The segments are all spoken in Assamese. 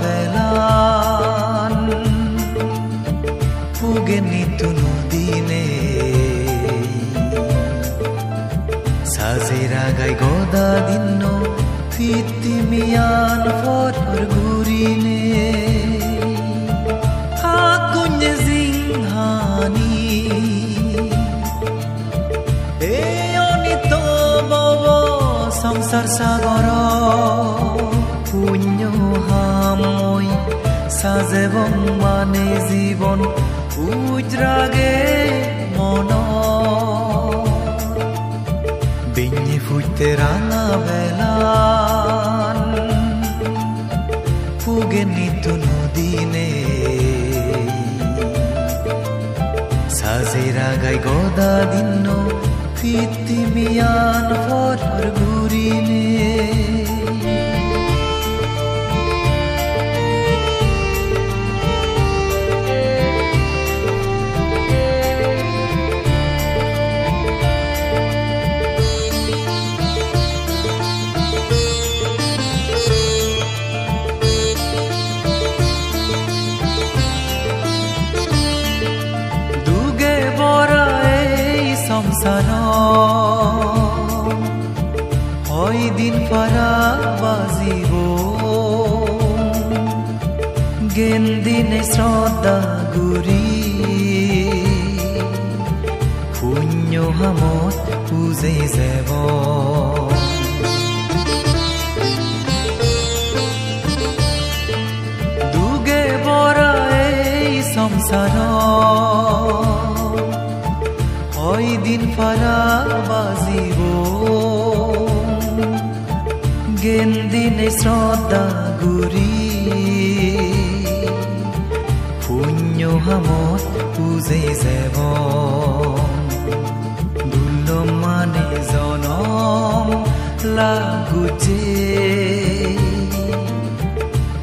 বেলান পুগে নিতুনো দিনে সাজেরা গাই গদা দিন ফিতিমিয়ান ফটর গুরিনে হাকুঞ্জে জিংহানি এয়নিতো বব সংসার সাগর পুণ্য হামই সাজেবং মানে জীবন উজরাগে মন বিঞ্জি ফুটতে রাঙা বেলান পুগে নিতুনো দিনে সাজেরা গাই গদা দিন ফিতিমিয়ান ফটর গুরিনে হয় দিন পারা বাজিব জ্ঞান দিনে শ্রদ্ধা গুরি পুণ্য হামত পুজে যাব দুগে বৰা এই সংসাৰ হয় দিন পারা বাজিব জ্ঞান দিনে শ্রদ্ধা গুরি পুণ্য হামত পুজে যাব দুল মানে জনম লাগুচে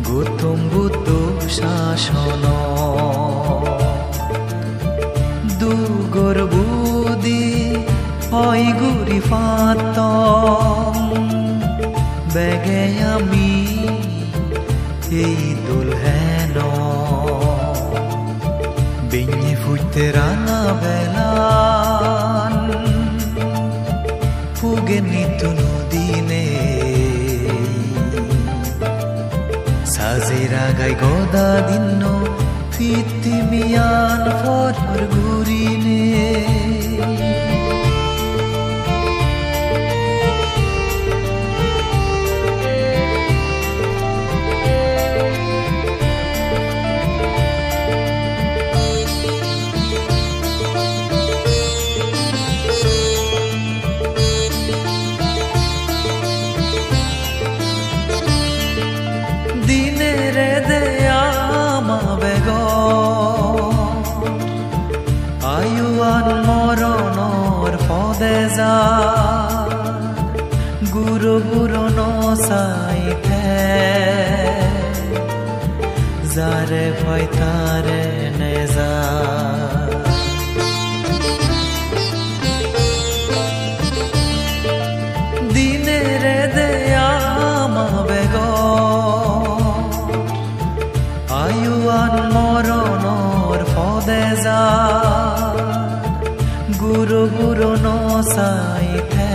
গৌতম বুদ্ধ শাসন দুগর বুদি হয় গুরি ফাতম বেগে আমি এই দুলহেন বিঞ্জি ফুটতে রাঙা বেলান পুগে নিতুনো দিনে সাজেরা গাই গদা দিন ফিতিমিয়ান ফটর গুরিনে গুরু গুরু নসাইতে যারে ভয় তারে নেজা দিনে রে দেয়া বেগ আয়ুয়ান মরণর ফদে যা গুরু গুরু নসাইতে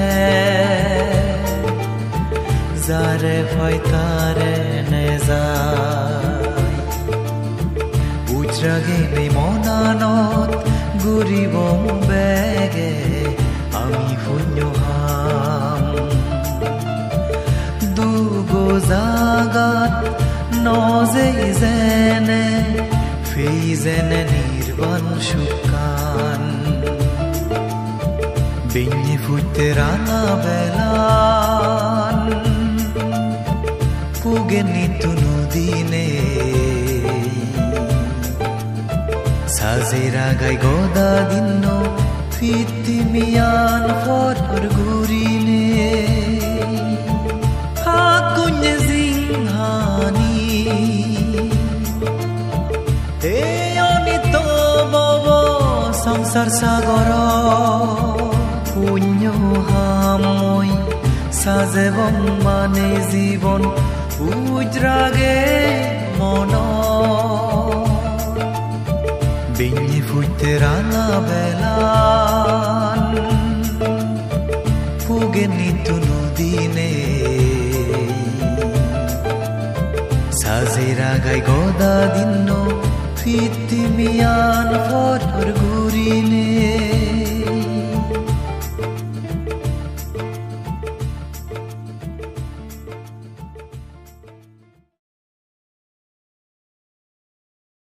যারে ভয় তারে নেজা উজরা গেলে মনানত গুরিব বেগে আমি শূন্য হাম দুগো জাগাত নজে যেনে ফেই যেনে নির্বাণ সুকান বিঞ্জি ফুটতে রাঙা বেলান পুগে নিতুনো দিনে সাজেরা গাই গদা দিন ফিতিমিয়ান ফটর গুরিনে হাকুঞ্জে জিংহানি এয়নিতো বব সংসার সাগর পুণ্য হামই সাজেবং মানে জীবন Ujrage mono Binyi futerana belan Pugenitu nudine Sazera gai goda dinno Fitimian for gurine